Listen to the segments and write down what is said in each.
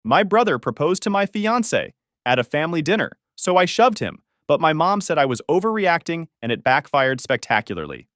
My brother proposed to my fiancée at a family dinner, so I shoved him, but my mom said I was overreacting and it backfired spectacularly.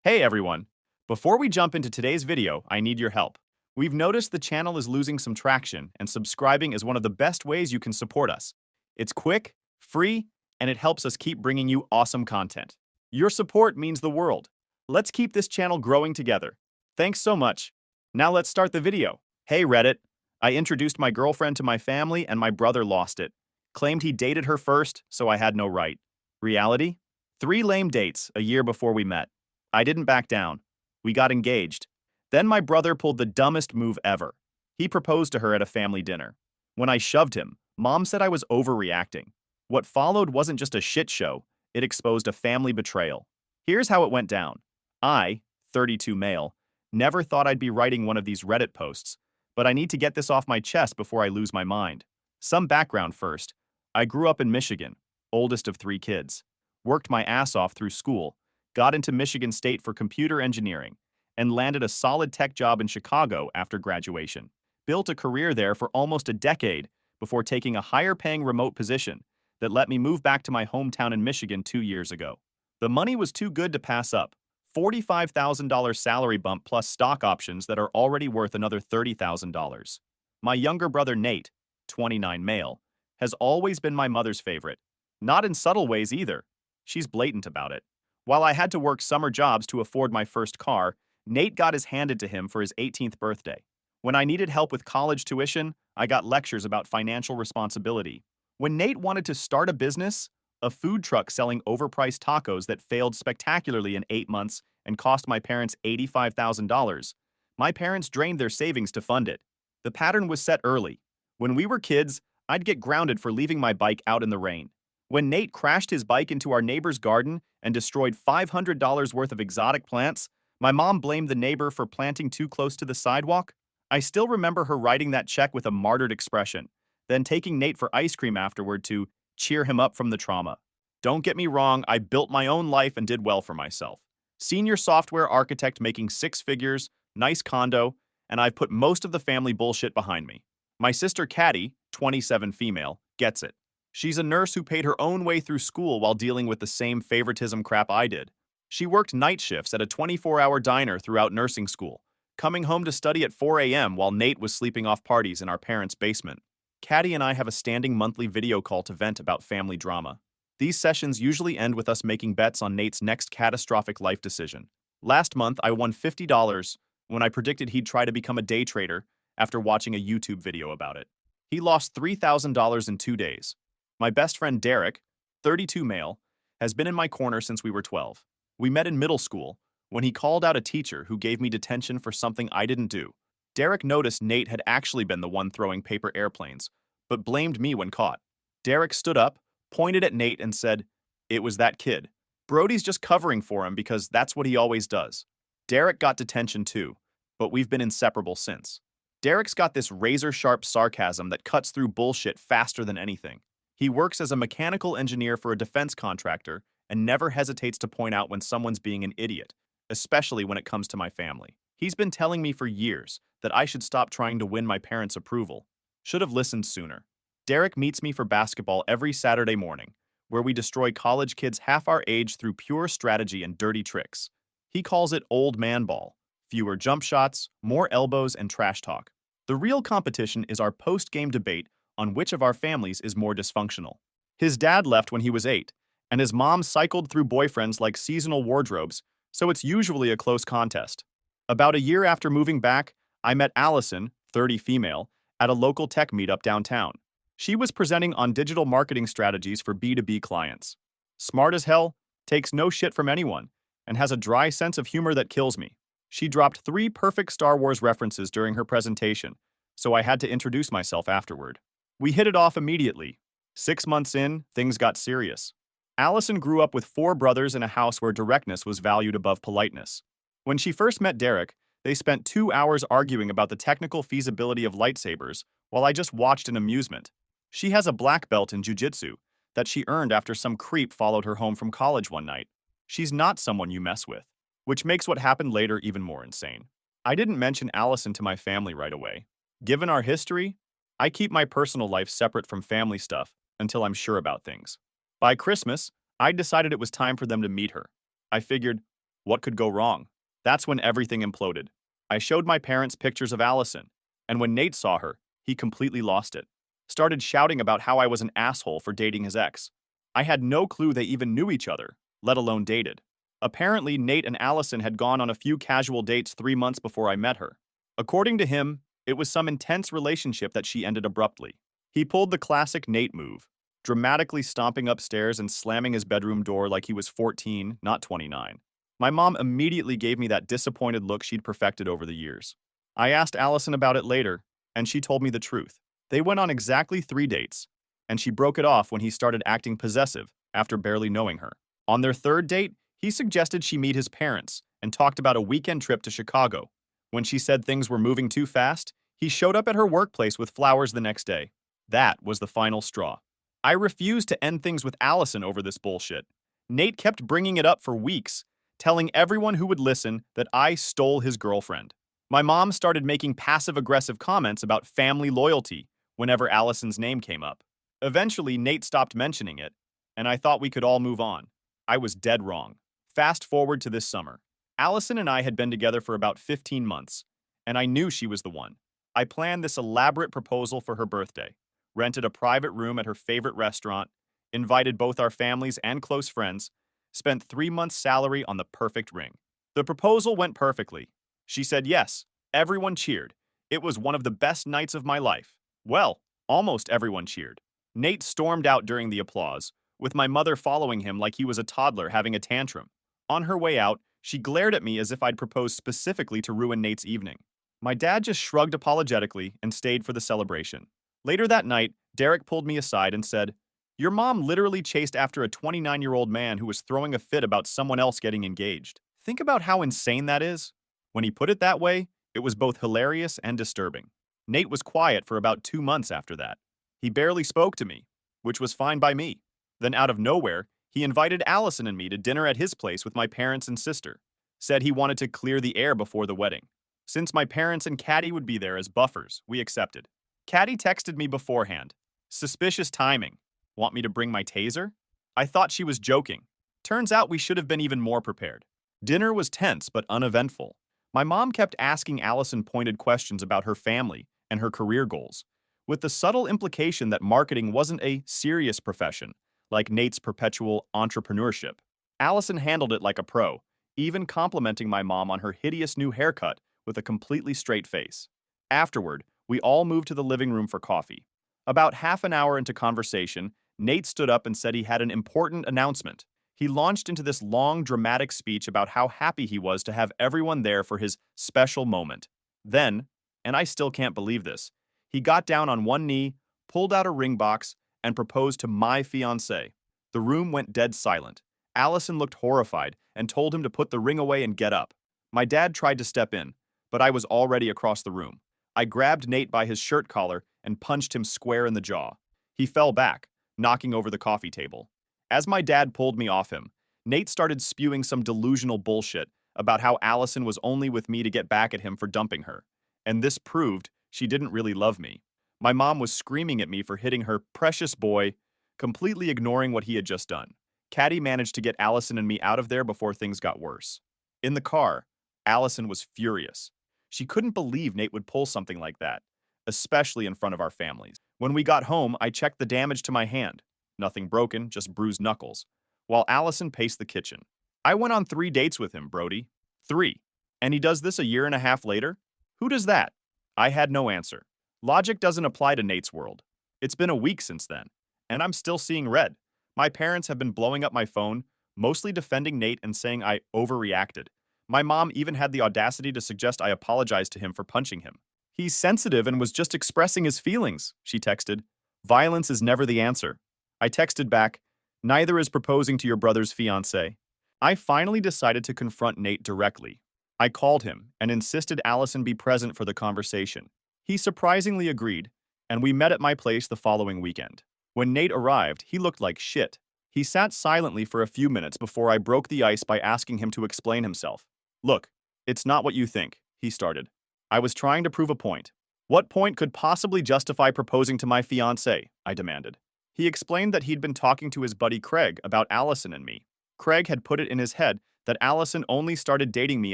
Hey everyone! Before we jump into today's video, I need your help. We've noticed the channel is losing some traction, and subscribing is one of the best ways you can support us. It's quick, free, and it helps us keep bringing you awesome content. Your support means the world. Let's keep this channel growing together. Thanks so much. Now let's start the video. Hey Reddit! I introduced my girlfriend to my family and my brother lost it. Claimed he dated her first, so I had no right. Reality? 3 lame dates a year before we met. I didn't back down. We got engaged. Then my brother pulled the dumbest move ever. He proposed to her at a family dinner. When I shoved him, Mom said I was overreacting. What followed wasn't just a shit show, it exposed a family betrayal. Here's how it went down. I, 32 male, never thought I'd be writing one of these Reddit posts, but I need to get this off my chest before I lose my mind. Some background first. I grew up in Michigan, oldest of 3 kids. Worked my ass off through school, got into Michigan State for computer engineering, and landed a solid tech job in Chicago after graduation. Built a career there for almost a decade before taking a higher-paying remote position that let me move back to my hometown in Michigan 2 years ago. The money was too good to pass up. $45,000 salary bump plus stock options that are already worth another $30,000. My younger brother Nate, 29 male, has always been my mother's favorite. Not in subtle ways either. She's blatant about it. While I had to work summer jobs to afford my first car, Nate got his handed to him for his 18th birthday. When I needed help with college tuition, I got lectures about financial responsibility. When Nate wanted to start a business, a food truck selling overpriced tacos that failed spectacularly in 8 months and cost my parents $85,000, my parents drained their savings to fund it. The pattern was set early. When we were kids, I'd get grounded for leaving my bike out in the rain. When Nate crashed his bike into our neighbor's garden and destroyed $500 worth of exotic plants, my mom blamed the neighbor for planting too close to the sidewalk. I still remember her writing that check with a martyred expression, then taking Nate for ice cream afterward to cheer him up from the trauma. Don't get me wrong, I built my own life and did well for myself. Senior software architect making 6 figures, nice condo, and I've put most of the family bullshit behind me. My sister Caddy, 27 female, gets it. She's a nurse who paid her own way through school while dealing with the same favoritism crap I did. She worked night shifts at a 24-hour diner throughout nursing school, coming home to study at 4 a.m. while Nate was sleeping off parties in our parents' basement. Caddy and I have a standing monthly video call to vent about family drama. These sessions usually end with us making bets on Nate's next catastrophic life decision. Last month, I won $50 when I predicted he'd try to become a day trader after watching a YouTube video about it. He lost $3,000 in 2 days. My best friend Derek, 32 male, has been in my corner since we were 12. We met in middle school when he called out a teacher who gave me detention for something I didn't do. Derek noticed Nate had actually been the one throwing paper airplanes, but blamed me when caught. Derek stood up, pointed at Nate, and said, "It was that kid. Brody's just covering for him because that's what he always does." Derek got detention too, but we've been inseparable since. Derek's got this razor-sharp sarcasm that cuts through bullshit faster than anything. He works as a mechanical engineer for a defense contractor and never hesitates to point out when someone's being an idiot, especially when it comes to my family. He's been telling me for years that I should stop trying to win my parents' approval. Should have listened sooner. Derek meets me for basketball every Saturday morning, where we destroy college kids half our age through pure strategy and dirty tricks. He calls it old man ball. Fewer jump shots, more elbows, and trash talk. The real competition is our post-game debate on which of our families is more dysfunctional. His dad left when he was 8, and his mom cycled through boyfriends like seasonal wardrobes, so it's usually a close contest. About a year after moving back, I met Allison, 30 female, at a local tech meetup downtown. She was presenting on digital marketing strategies for B2B clients. Smart as hell, takes no shit from anyone, and has a dry sense of humor that kills me. She dropped 3 perfect Star Wars references during her presentation, so I had to introduce myself afterward. We hit it off immediately. 6 months in, things got serious. Allison grew up with 4 brothers in a house where directness was valued above politeness. When she first met Derek, they spent 2 hours arguing about the technical feasibility of lightsabers while I just watched in amusement. She has a black belt in jiu-jitsu that she earned after some creep followed her home from college one night. She's not someone you mess with, which makes what happened later even more insane. I didn't mention Allison to my family right away. Given our history, I keep my personal life separate from family stuff until I'm sure about things. By Christmas, I decided it was time for them to meet her. I figured, what could go wrong? That's when everything imploded. I showed my parents pictures of Allison, and when Nate saw her, he completely lost it. Started shouting about how I was an asshole for dating his ex. I had no clue they even knew each other, let alone dated. Apparently, Nate and Allison had gone on a few casual dates 3 months before I met her. According to him, it was some intense relationship that she ended abruptly. He pulled the classic Nate move, dramatically stomping upstairs and slamming his bedroom door like he was 14, not 29. My mom immediately gave me that disappointed look she'd perfected over the years. I asked Allison about it later, and she told me the truth. They went on exactly 3 dates, and she broke it off when he started acting possessive after barely knowing her. On their third date, he suggested she meet his parents and talked about a weekend trip to Chicago. When she said things were moving too fast, he showed up at her workplace with flowers the next day. That was the final straw. I refused to end things with Allison over this bullshit. Nate kept bringing it up for weeks, telling everyone who would listen that I stole his girlfriend. My mom started making passive-aggressive comments about family loyalty whenever Allison's name came up. Eventually, Nate stopped mentioning it, and I thought we could all move on. I was dead wrong. Fast forward to this summer. Allison and I had been together for about 15 months, and I knew she was the one. I planned this elaborate proposal for her birthday, rented a private room at her favorite restaurant, invited both our families and close friends, spent 3 months' salary on the perfect ring. The proposal went perfectly. She said yes. Everyone cheered. It was one of the best nights of my life. Well, almost everyone cheered. Nate stormed out during the applause, with my mother following him like he was a toddler having a tantrum. On her way out, she glared at me as if I'd proposed specifically to ruin Nate's evening. My dad just shrugged apologetically and stayed for the celebration. Later that night, Derek pulled me aside and said, "Your mom literally chased after a 29-year-old man who was throwing a fit about someone else getting engaged. Think about how insane that is." When he put it that way, it was both hilarious and disturbing. Nate was quiet for about 2 months after that. He barely spoke to me, which was fine by me. Then out of nowhere, he invited Allison and me to dinner at his place with my parents and sister. Said he wanted to clear the air before the wedding. Since my parents and Caddy would be there as buffers, we accepted. Caddy texted me beforehand. Suspicious timing. Want me to bring my taser? I thought she was joking. Turns out we should have been even more prepared. Dinner was tense but uneventful. My mom kept asking Allison pointed questions about her family and her career goals, with the subtle implication that marketing wasn't a serious profession, like Nate's perpetual entrepreneurship. Allison handled it like a pro, even complimenting my mom on her hideous new haircut with a completely straight face. Afterward, we all moved to the living room for coffee. About half an hour into conversation, Nate stood up and said he had an important announcement. He launched into this long, dramatic speech about how happy he was to have everyone there for his special moment. Then, and I still can't believe this, he got down on one knee, pulled out a ring box, and proposed to my fiancée. The room went dead silent. Allison looked horrified and told him to put the ring away and get up. My dad tried to step in, but I was already across the room. I grabbed Nate by his shirt collar and punched him square in the jaw. He fell back, knocking over the coffee table. As my dad pulled me off him, Nate started spewing some delusional bullshit about how Allison was only with me to get back at him for dumping her, and this proved she didn't really love me. My mom was screaming at me for hitting her precious boy, completely ignoring what he had just done. Caddy managed to get Allison and me out of there before things got worse. In the car, Allison was furious. She couldn't believe Nate would pull something like that, especially in front of our families. When we got home, I checked the damage to my hand. Nothing broken, just bruised knuckles, while Allison paced the kitchen. I went on 3 dates with him, Brody. 3. And he does this a year and a half later? Who does that? I had no answer. Logic doesn't apply to Nate's world. It's been a week since then, and I'm still seeing red. My parents have been blowing up my phone, mostly defending Nate and saying I overreacted. My mom even had the audacity to suggest I apologize to him for punching him. "He's sensitive and was just expressing his feelings," she texted. "Violence is never the answer." I texted back, "Neither is proposing to your brother's fiancée." I finally decided to confront Nate directly. I called him and insisted Allison be present for the conversation. He surprisingly agreed, and we met at my place the following weekend. When Nate arrived, he looked like shit. He sat silently for a few minutes before I broke the ice by asking him to explain himself. "Look, it's not what you think," he started. "I was trying to prove a point. What point could possibly justify proposing to my fiancée? I demanded. He explained that he'd been talking to his buddy Craig about Allison and me. Craig had put it in his head that Allison only started dating me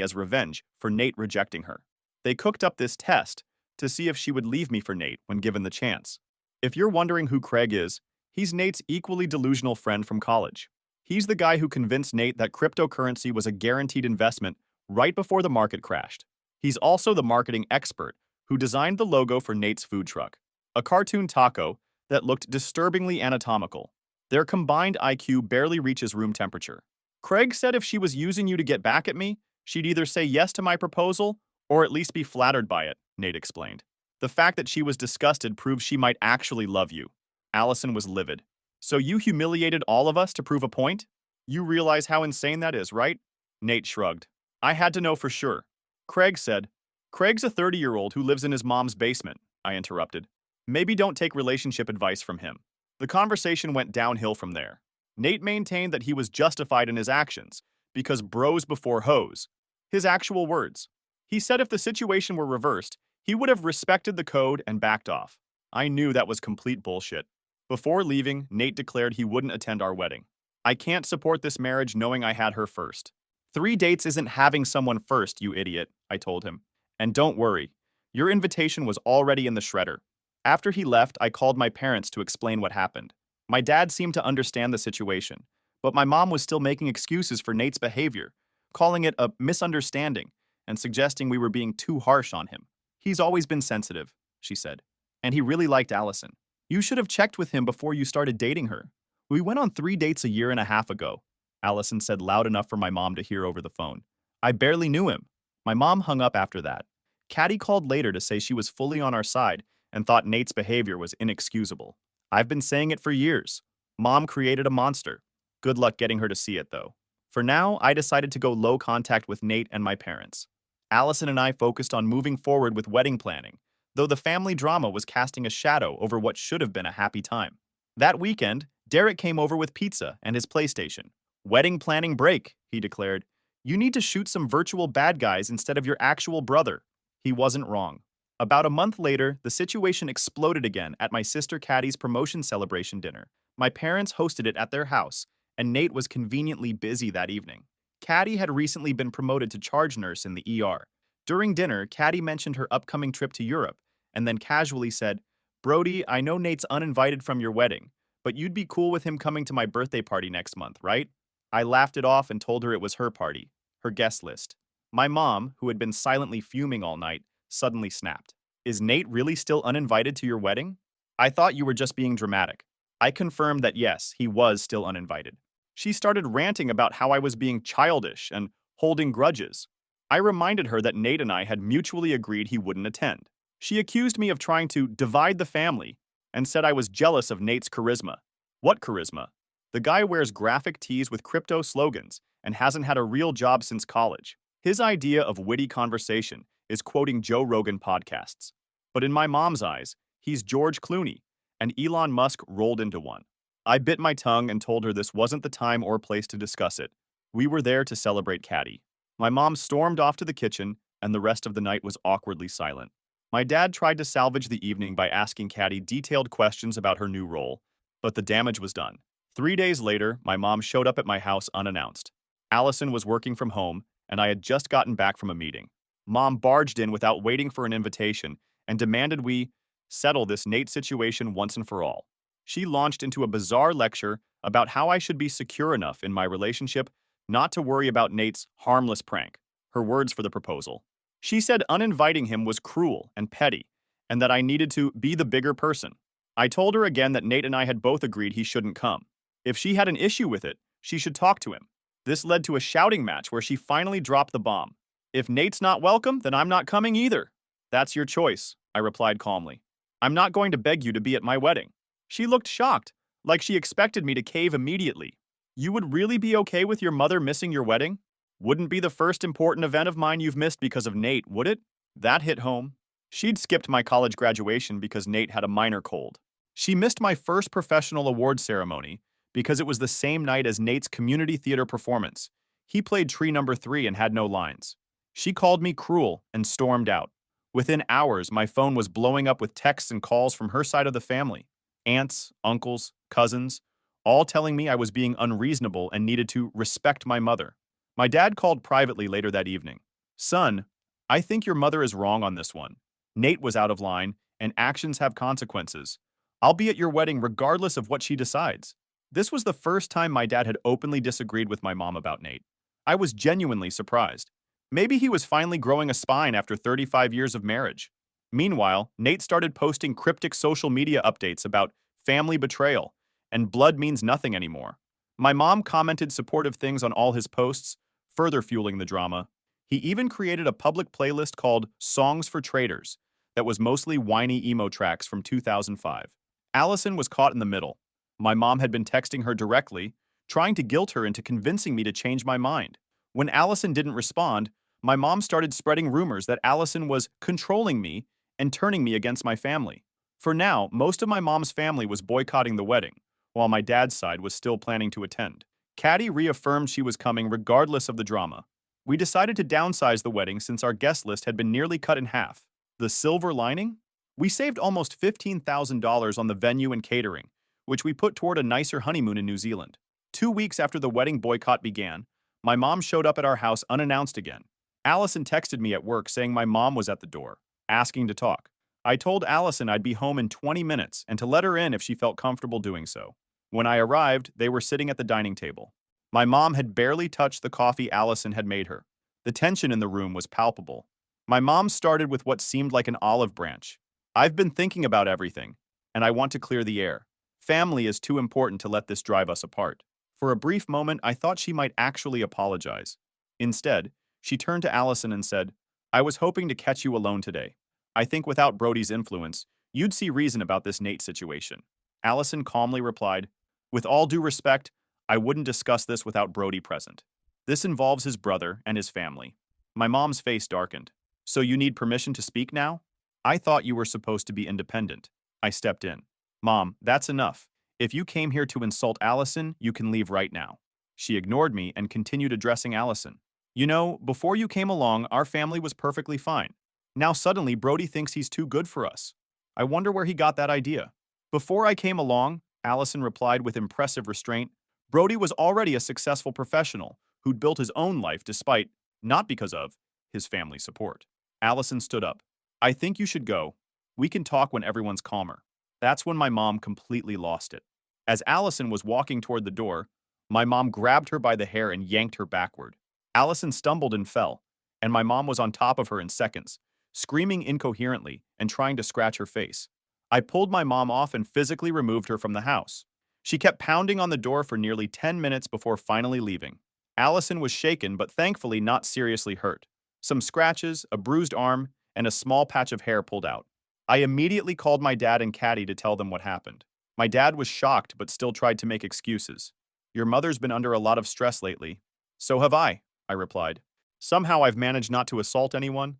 as revenge for Nate rejecting her. They cooked up this test to see if she would leave me for Nate when given the chance. If you're wondering who Craig is, he's Nate's equally delusional friend from college. He's the guy who convinced Nate that cryptocurrency was a guaranteed investment right before the market crashed. He's also the marketing expert who designed the logo for Nate's food truck, a cartoon taco that looked disturbingly anatomical. Their combined IQ barely reaches room temperature. Craig said if she was using you to get back at me, she'd either say yes to my proposal or at least be flattered by it, Nate explained. The fact that she was disgusted proves she might actually love you. Allison was livid. So you humiliated all of us to prove a point? You realize how insane that is, right? Nate shrugged. I had to know for sure. Craig said, Craig's a 30-year-old who lives in his mom's basement, I interrupted. Maybe don't take relationship advice from him. The conversation went downhill from there. Nate maintained that he was justified in his actions because bros before hoes. His actual words. He said if the situation were reversed, he would have respected the code and backed off. I knew that was complete bullshit. Before leaving, Nate declared he wouldn't attend our wedding. I can't support this marriage knowing I had her first. 3 dates isn't having someone first, you idiot, I told him. And don't worry, your invitation was already in the shredder. After he left, I called my parents to explain what happened. My dad seemed to understand the situation, but my mom was still making excuses for Nate's behavior, calling it a misunderstanding and suggesting we were being too harsh on him. He's always been sensitive, she said, and he really liked Allison. You should have checked with him before you started dating her. We went on 3 dates a year and a half ago, Allison said loud enough for my mom to hear over the phone. I barely knew him. My mom hung up after that. Caddy called later to say she was fully on our side and thought Nate's behavior was inexcusable. I've been saying it for years. Mom created a monster. Good luck getting her to see it, though. For now, I decided to go low contact with Nate and my parents. Allison and I focused on moving forward with wedding planning, though the family drama was casting a shadow over what should have been a happy time. That weekend, Derek came over with pizza and his PlayStation. Wedding planning break, he declared. You need to shoot some virtual bad guys instead of your actual brother. He wasn't wrong. About a month later, the situation exploded again at my sister Caddy's promotion celebration dinner. My parents hosted it at their house, and Nate was conveniently busy that evening. Caddy had recently been promoted to charge nurse in the ER. During dinner, Caddy mentioned her upcoming trip to Europe, and then casually said, Brody, I know Nate's uninvited from your wedding, but you'd be cool with him coming to my birthday party next month, right? I laughed it off and told her it was her party, her guest list. My mom, who had been silently fuming all night, suddenly snapped. Is Nate really still uninvited to your wedding? I thought you were just being dramatic. I confirmed that yes, he was still uninvited. She started ranting about how I was being childish and holding grudges. I reminded her that Nate and I had mutually agreed he wouldn't attend. She accused me of trying to divide the family and said I was jealous of Nate's charisma. What charisma? The guy wears graphic tees with crypto slogans and hasn't had a real job since college. His idea of witty conversation is quoting Joe Rogan podcasts. But in my mom's eyes, he's George Clooney, and Elon Musk rolled into one. I bit my tongue and told her this wasn't the time or place to discuss it. We were there to celebrate Caddy. My mom stormed off to the kitchen, and the rest of the night was awkwardly silent. My dad tried to salvage the evening by asking Caddy detailed questions about her new role, but the damage was done. 3 days later, my mom showed up at my house unannounced. Allison was working from home, and I had just gotten back from a meeting. Mom barged in without waiting for an invitation and demanded we settle this Nate situation once and for all. She launched into a bizarre lecture about how I should be secure enough in my relationship not to worry about Nate's harmless prank, her words for the proposal. She said uninviting him was cruel and petty, and that I needed to be the bigger person. I told her again that Nate and I had both agreed he shouldn't come. If she had an issue with it, she should talk to him. This led to a shouting match where she finally dropped the bomb. If Nate's not welcome, then I'm not coming either. That's your choice, I replied calmly. I'm not going to beg you to be at my wedding. She looked shocked, like she expected me to cave immediately. You would really be okay with your mother missing your wedding? Wouldn't be the first important event of mine you've missed because of Nate, would it? That hit home. She'd skipped my college graduation because Nate had a minor cold. She missed my first professional award ceremony because it was the same night as Nate's community theater performance. He played tree number 3 and had no lines. She called me cruel and stormed out. Within hours, my phone was blowing up with texts and calls from her side of the family. Aunts, uncles, cousins, all telling me I was being unreasonable and needed to respect my mother. My dad called privately later that evening. Son, I think your mother is wrong on this one. Nate was out of line, and actions have consequences. I'll be at your wedding regardless of what she decides. This was the first time my dad had openly disagreed with my mom about Nate. I was genuinely surprised. Maybe he was finally growing a spine after 35 years of marriage. Meanwhile, Nate started posting cryptic social media updates about family betrayal, and blood means nothing anymore. My mom commented supportive things on all his posts, further fueling the drama. He even created a public playlist called Songs for Traitors that was mostly whiny emo tracks from 2005. Allison was caught in the middle. My mom had been texting her directly, trying to guilt her into convincing me to change my mind. When Allison didn't respond, my mom started spreading rumors that Allison was controlling me and turning me against my family. For now, most of my mom's family was boycotting the wedding, while my dad's side was still planning to attend. Caddy reaffirmed she was coming regardless of the drama. We decided to downsize the wedding since our guest list had been nearly cut in half. The silver lining? We saved almost $15,000 on the venue and catering, which we put toward a nicer honeymoon in New Zealand. 2 weeks after the wedding boycott began, my mom showed up at our house unannounced again. Allison texted me at work saying my mom was at the door, asking to talk. I told Allison I'd be home in 20 minutes and to let her in if she felt comfortable doing so. When I arrived, they were sitting at the dining table. My mom had barely touched the coffee Allison had made her. The tension in the room was palpable. My mom started with what seemed like an olive branch. I've been thinking about everything, and I want to clear the air. Family is too important to let this drive us apart. For a brief moment, I thought she might actually apologize. Instead, she turned to Allison and said, I was hoping to catch you alone today. I think without Brody's influence, you'd see reason about this Nate situation. Allison calmly replied, with all due respect, I wouldn't discuss this without Brody present. This involves his brother and his family. My mom's face darkened. So you need permission to speak now? I thought you were supposed to be independent. I stepped in. Mom, that's enough. If you came here to insult Allison, you can leave right now. She ignored me and continued addressing Allison. You know, before you came along, our family was perfectly fine. Now suddenly, Brody thinks he's too good for us. I wonder where he got that idea. Before I came along, Allison replied with impressive restraint, Brody was already a successful professional who'd built his own life despite, not because of, his family support. Allison stood up. I think you should go. We can talk when everyone's calmer. That's when my mom completely lost it. As Allison was walking toward the door, my mom grabbed her by the hair and yanked her backward. Allison stumbled and fell, and my mom was on top of her in seconds, screaming incoherently and trying to scratch her face. I pulled my mom off and physically removed her from the house. She kept pounding on the door for nearly 10 minutes before finally leaving. Allison was shaken but thankfully not seriously hurt. Some scratches, a bruised arm, and a small patch of hair pulled out. I immediately called my dad and Caddy to tell them what happened. My dad was shocked but still tried to make excuses. Your mother's been under a lot of stress lately. So have I replied. Somehow I've managed not to assault anyone.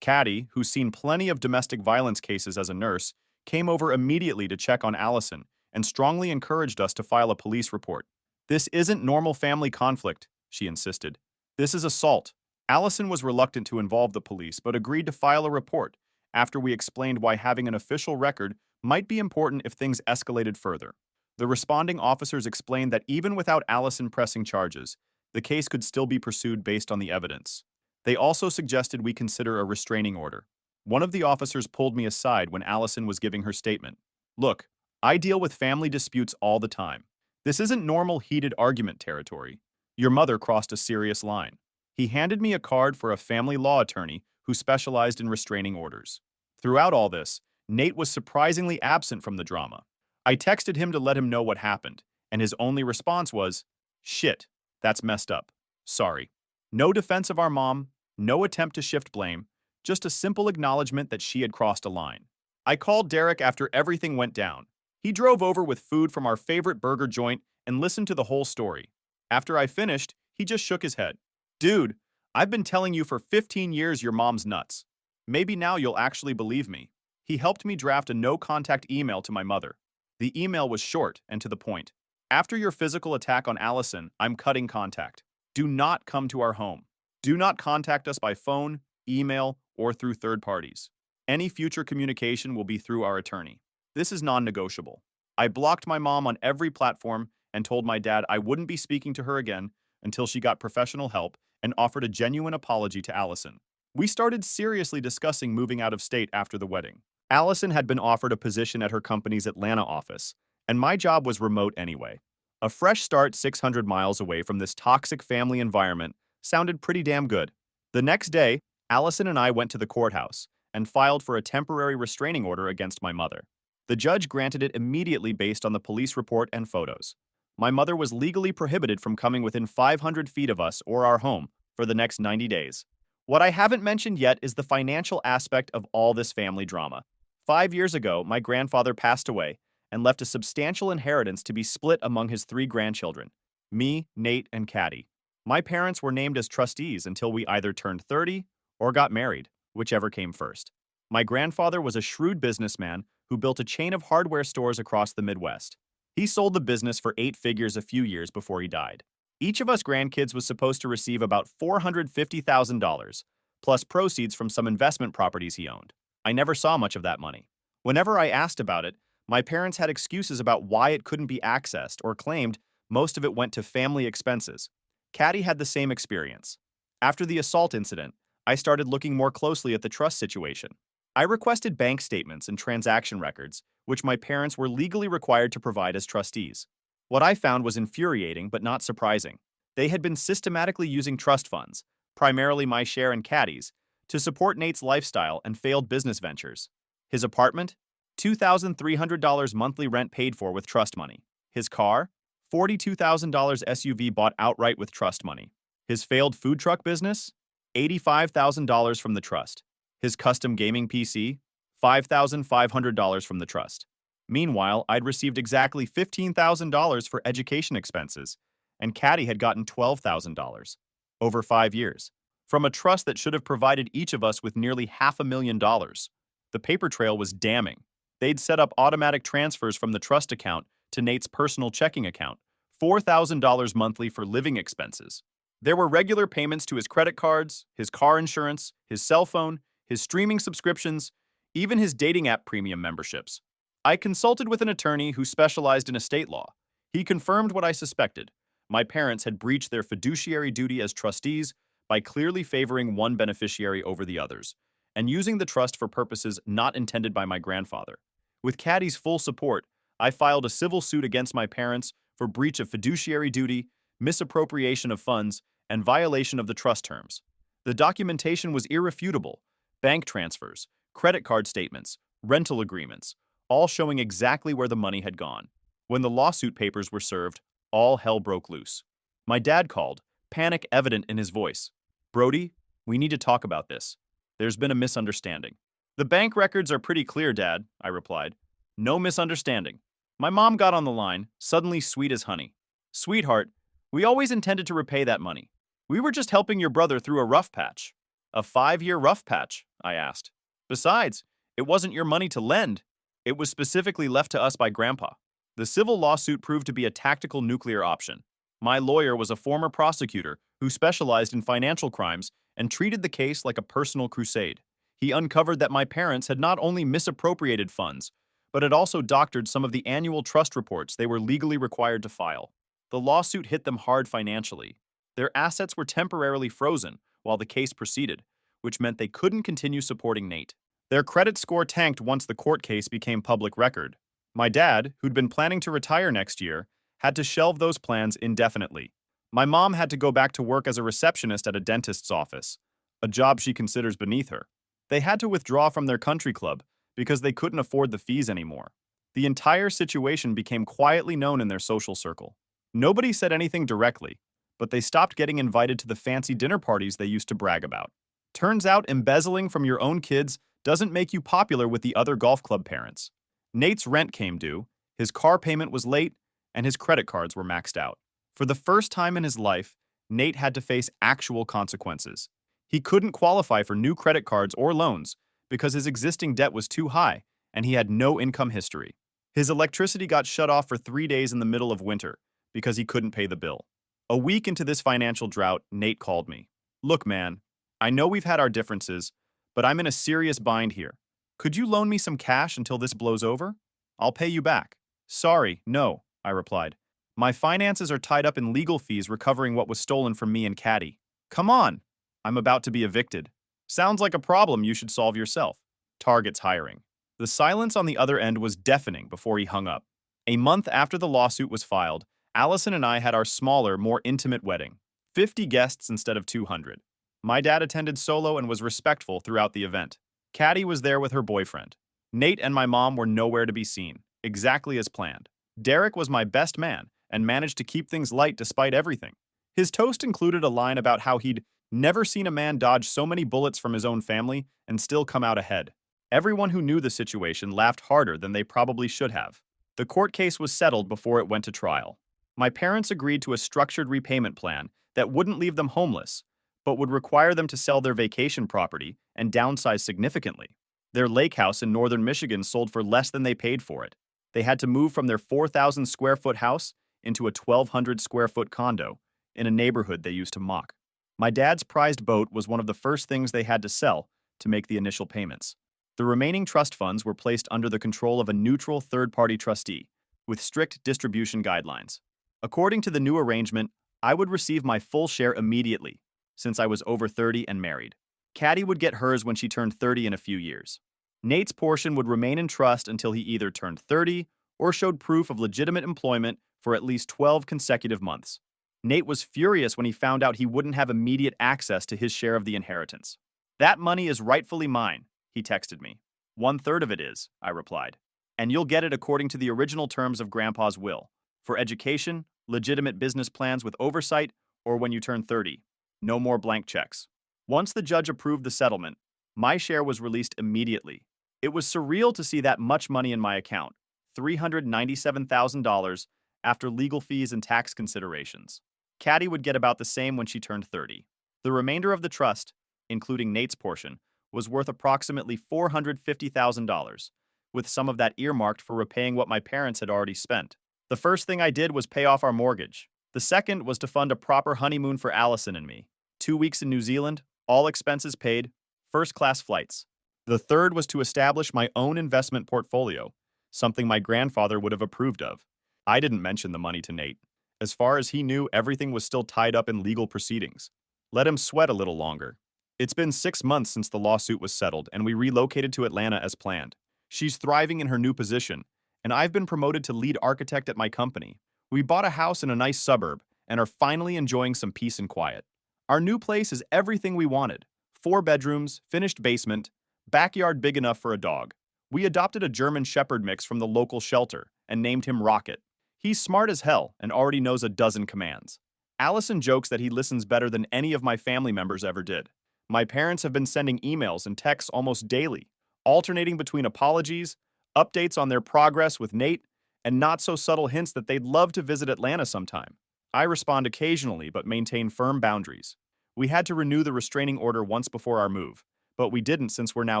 Caddy, who's seen plenty of domestic violence cases as a nurse, came over immediately to check on Allison and strongly encouraged us to file a police report. This isn't normal family conflict, she insisted. This is assault. Allison was reluctant to involve the police but agreed to file a report after we explained why having an official record might be important if things escalated further. The responding officers explained that even without Allison pressing charges, the case could still be pursued based on the evidence. They also suggested we consider a restraining order. One of the officers pulled me aside when Allison was giving her statement. Look, I deal with family disputes all the time. This isn't normal heated argument territory. Your mother crossed a serious line. He handed me a card for a family law attorney who specialized in restraining orders. Throughout all this, Nate was surprisingly absent from the drama. I texted him to let him know what happened, and his only response was, shit, that's messed up. Sorry. No defense of our mom, no attempt to shift blame, just a simple acknowledgement that she had crossed a line. I called Derek after everything went down. He drove over with food from our favorite burger joint and listened to the whole story. After I finished, he just shook his head. Dude, I've been telling you for 15 years your mom's nuts. Maybe now you'll actually believe me. He helped me draft a no-contact email to my mother. The email was short and to the point. After your physical attack on Allison, I'm cutting contact. Do not come to our home. Do not contact us by phone, email, or through third parties. Any future communication will be through our attorney. This is non-negotiable. I blocked my mom on every platform and told my dad I wouldn't be speaking to her again until she got professional help and offered a genuine apology to Allison. We started seriously discussing moving out of state after the wedding. Allison had been offered a position at her company's Atlanta office, and my job was remote anyway. A fresh start 600 miles away from this toxic family environment sounded pretty damn good. The next day, Allison and I went to the courthouse and filed for a temporary restraining order against my mother. The judge granted it immediately based on the police report and photos. My mother was legally prohibited from coming within 500 feet of us or our home for the next 90 days. What I haven't mentioned yet is the financial aspect of all this family drama. 5 years ago, my grandfather passed away and left a substantial inheritance to be split among his 3 grandchildren, me, Nate, and Caddy. My parents were named as trustees until we either turned 30 or got married, whichever came first. My grandfather was a shrewd businessman who built a chain of hardware stores across the Midwest. He sold the business for 8 figures a few years before he died. Each of us grandkids was supposed to receive about $450,000, plus proceeds from some investment properties he owned. I never saw much of that money. Whenever I asked about it, my parents had excuses about why it couldn't be accessed or claimed most of it went to family expenses. Caddy had the same experience. After the assault incident, I started looking more closely at the trust situation. I requested bank statements and transaction records, which my parents were legally required to provide as trustees. What I found was infuriating but not surprising. They had been systematically using trust funds, primarily my share and Caddy's, to support Nate's lifestyle and failed business ventures. His apartment? $2,300 monthly rent paid for with trust money. His car? $42,000 SUV bought outright with trust money. His failed food truck business? $85,000 from the trust. His custom gaming PC? $5,500 from the trust. Meanwhile, I'd received exactly $15,000 for education expenses, and Caddy had gotten $12,000 over 5 years from a trust that should have provided each of us with nearly $500,000. The paper trail was damning. They'd set up automatic transfers from the trust account to Nate's personal checking account, $4,000 monthly for living expenses. There were regular payments to his credit cards, his car insurance, his cell phone, his streaming subscriptions, even his dating app premium memberships. I consulted with an attorney who specialized in estate law. He confirmed what I suspected. My parents had breached their fiduciary duty as trustees by clearly favoring one beneficiary over the others, and using the trust for purposes not intended by my grandfather. With Caddy's full support, I filed a civil suit against my parents for breach of fiduciary duty, misappropriation of funds, and violation of the trust terms. The documentation was irrefutable: bank transfers, credit card statements, rental agreements, all showing exactly where the money had gone. When the lawsuit papers were served, all hell broke loose. My dad called, panic evident in his voice. "Brody, we need to talk about this. There's been a misunderstanding." "The bank records are pretty clear, Dad," I replied. "No misunderstanding." My mom got on the line, suddenly sweet as honey. "Sweetheart, we always intended to repay that money. We were just helping your brother through a rough patch." "A 5-year rough patch?" I asked. "Besides, it wasn't your money to lend. It was specifically left to us by Grandpa." The civil lawsuit proved to be a tactical nuclear option. My lawyer was a former prosecutor who specialized in financial crimes and treated the case like a personal crusade. He uncovered that my parents had not only misappropriated funds, but had also doctored some of the annual trust reports they were legally required to file. The lawsuit hit them hard financially. Their assets were temporarily frozen while the case proceeded, which meant they couldn't continue supporting Nate. Their credit score tanked once the court case became public record. My dad, who'd been planning to retire next year, had to shelve those plans indefinitely. My mom had to go back to work as a receptionist at a dentist's office, a job she considers beneath her. They had to withdraw from their country club because they couldn't afford the fees anymore. The entire situation became quietly known in their social circle. Nobody said anything directly, but they stopped getting invited to the fancy dinner parties they used to brag about. Turns out embezzling from your own kids doesn't make you popular with the other golf club parents. Nate's rent came due, his car payment was late, and his credit cards were maxed out. For the first time in his life, Nate had to face actual consequences. He couldn't qualify for new credit cards or loans because his existing debt was too high and he had no income history. His electricity got shut off for 3 days in the middle of winter because he couldn't pay the bill. A week into this financial drought, Nate called me. "Look, man, I know we've had our differences, but I'm in a serious bind here. Could you loan me some cash until this blows over? I'll pay you back. Sorry, no, I replied. My finances are tied up in legal fees recovering what was stolen from me and Caddy. Come on. I'm about to be evicted. Sounds like a problem you should solve yourself. Target's hiring. The silence on the other end was deafening before he hung up. A month after the lawsuit was filed, Allison and I had our smaller, more intimate wedding. 50 guests instead of 200. My dad attended solo and was respectful throughout the event. Caddy was there with her boyfriend. Nate and my mom were nowhere to be seen, exactly as planned. Derek was my best man and managed to keep things light despite everything. His toast included a line about how he'd never seen a man dodge so many bullets from his own family and still come out ahead. Everyone who knew the situation laughed harder than they probably should have. The court case was settled before it went to trial. My parents agreed to a structured repayment plan that wouldn't leave them homeless, but would require them to sell their vacation property and downsize significantly. Their lake house in northern Michigan sold for less than they paid for it. They had to move from their 4,000 square foot house into a 1,200 square foot condo in a neighborhood they used to mock. My dad's prized boat was one of the first things they had to sell to make the initial payments. The remaining trust funds were placed under the control of a neutral third-party trustee, with strict distribution guidelines. According to the new arrangement, I would receive my full share immediately, since I was over 30 and married. Caddy would get hers when she turned 30 in a few years. Nate's portion would remain in trust until he either turned 30 or showed proof of legitimate employment for at least 12 consecutive months. Nate was furious when he found out he wouldn't have immediate access to his share of the inheritance. That money is rightfully mine, he texted me. 1/3 of it is, I replied. And you'll get it according to the original terms of Grandpa's will, for education, legitimate business plans with oversight, or when you turn 30. No more blank checks. Once the judge approved the settlement, my share was released immediately. It was surreal to see that much money in my account, $397,000 after legal fees and tax considerations. Caddy would get about the same when she turned 30. The remainder of the trust, including Nate's portion, was worth approximately $450,000, with some of that earmarked for repaying what my parents had already spent. The first thing I did was pay off our mortgage. The second was to fund a proper honeymoon for Allison and me. 2 weeks in New Zealand, all expenses paid, first-class flights. The third was to establish my own investment portfolio, something my grandfather would have approved of. I didn't mention the money to Nate. As far as he knew, everything was still tied up in legal proceedings. Let him sweat a little longer. It's been 6 months since the lawsuit was settled, and we relocated to Atlanta as planned. She's thriving in her new position, and I've been promoted to lead architect at my company. We bought a house in a nice suburb and are finally enjoying some peace and quiet. Our new place is everything we wanted. 4 bedrooms, finished basement, backyard big enough for a dog. We adopted a German Shepherd mix from the local shelter and named him Rocket. He's smart as hell and already knows a dozen commands. Allison jokes that he listens better than any of my family members ever did. My parents have been sending emails and texts almost daily, alternating between apologies, updates on their progress with Nate, and not-so-subtle hints that they'd love to visit Atlanta sometime. I respond occasionally but maintain firm boundaries. We had to renew the restraining order once before our move, but we didn't since we're now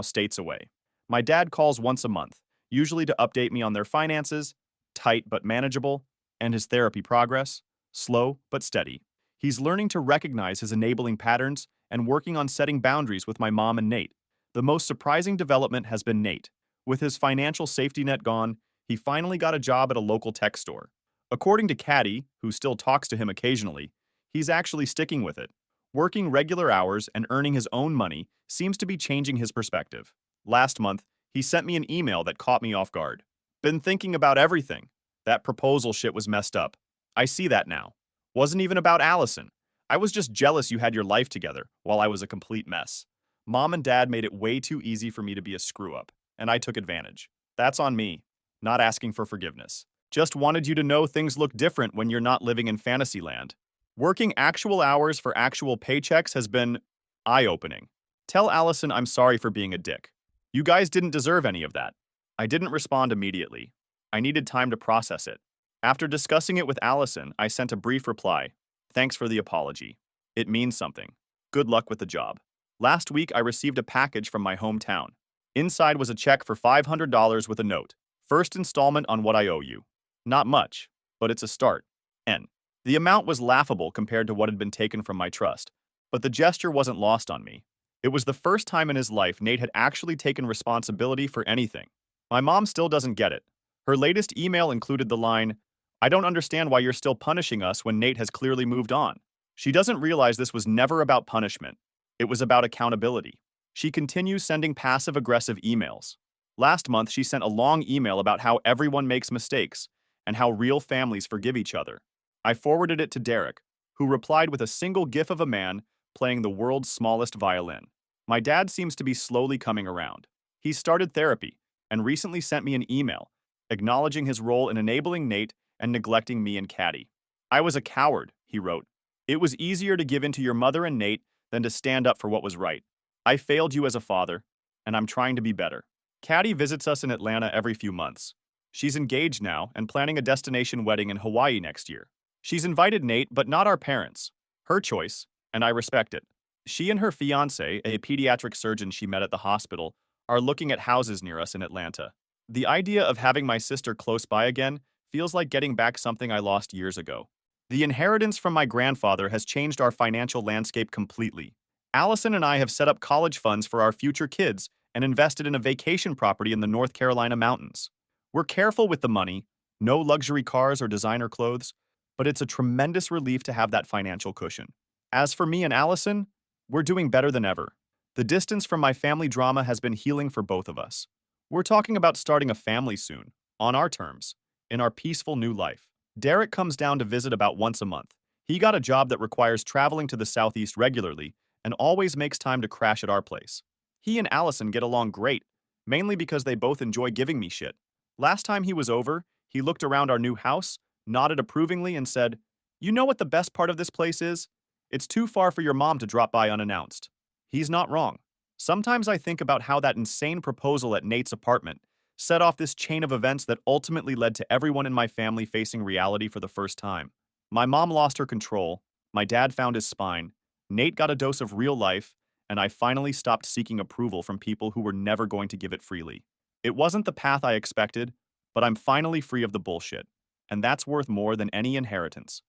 states away. My dad calls once a month, usually to update me on their finances, tight but manageable, and his therapy progress, slow but steady. He's learning to recognize his enabling patterns and working on setting boundaries with my mom and Nate. The most surprising development has been Nate. With his financial safety net gone, he finally got a job at a local tech store. According to Caddy, who still talks to him occasionally, he's actually sticking with it. Working regular hours and earning his own money seems to be changing his perspective. Last month, he sent me an email that caught me off guard. Been thinking about everything. That proposal shit was messed up. I see that now. Wasn't even about Allison. I was just jealous you had your life together while I was a complete mess. Mom and Dad made it way too easy for me to be a screw-up, and I took advantage. That's on me. Not asking for forgiveness. Just wanted you to know things look different when you're not living in fantasy land. Working actual hours for actual paychecks has been eye-opening. Tell Allison I'm sorry for being a dick. You guys didn't deserve any of that. I didn't respond immediately. I needed time to process it. After discussing it with Allison, I sent a brief reply. Thanks for the apology. It means something. Good luck with the job. Last week, I received a package from my hometown. Inside was a check for $500 with a note. First installment on what I owe you. Not much, but it's a start. N. The amount was laughable compared to what had been taken from my trust, But the gesture wasn't lost on me. It was the first time in his life Nate had actually taken responsibility for anything. My mom still doesn't get it. Her latest email included the line, "I don't understand why you're still punishing us when Nate has clearly moved on." She doesn't realize this was never about punishment. It was about accountability. She continues sending passive-aggressive emails. Last month, she sent a long email about how everyone makes mistakes and how real families forgive each other. I forwarded it to Derek, who replied with a single gif of a man playing the world's smallest violin. My dad seems to be slowly coming around. He started therapy and recently sent me an email acknowledging his role in enabling Nate and neglecting me and Caddy. "I was a coward," he wrote. "It was easier to give in to your mother and Nate than to stand up for what was right. I failed you as a father, and I'm trying to be better." Caddy visits us in Atlanta every few months. She's engaged now and planning a destination wedding in Hawaii next year. She's invited Nate, but not our parents. Her choice, and I respect it. She and her fiancé, a pediatric surgeon she met at the hospital, are looking at houses near us in Atlanta. The idea of having my sister close by again feels like getting back something I lost years ago. The inheritance from my grandfather has changed our financial landscape completely. Allison and I have set up college funds for our future kids and invested in a vacation property in the North Carolina mountains. We're careful with the money, no luxury cars or designer clothes, but it's a tremendous relief to have that financial cushion. As for me and Allison, we're doing better than ever. The distance from my family drama has been healing for both of us. We're talking about starting a family soon, on our terms, in our peaceful new life. Derek comes down to visit about once a month. He got a job that requires traveling to the Southeast regularly and always makes time to crash at our place. He and Allison get along great, mainly because they both enjoy giving me shit. Last time he was over, he looked around our new house, nodded approvingly, and said, "You know what the best part of this place is? It's too far for your mom to drop by unannounced." He's not wrong. Sometimes I think about how that insane proposal at Nate's apartment set off this chain of events that ultimately led to everyone in my family facing reality for the first time. My mom lost her control, my dad found his spine, Nate got a dose of real life, and I finally stopped seeking approval from people who were never going to give it freely. It wasn't the path I expected, but I'm finally free of the bullshit. And that's worth more than any inheritance.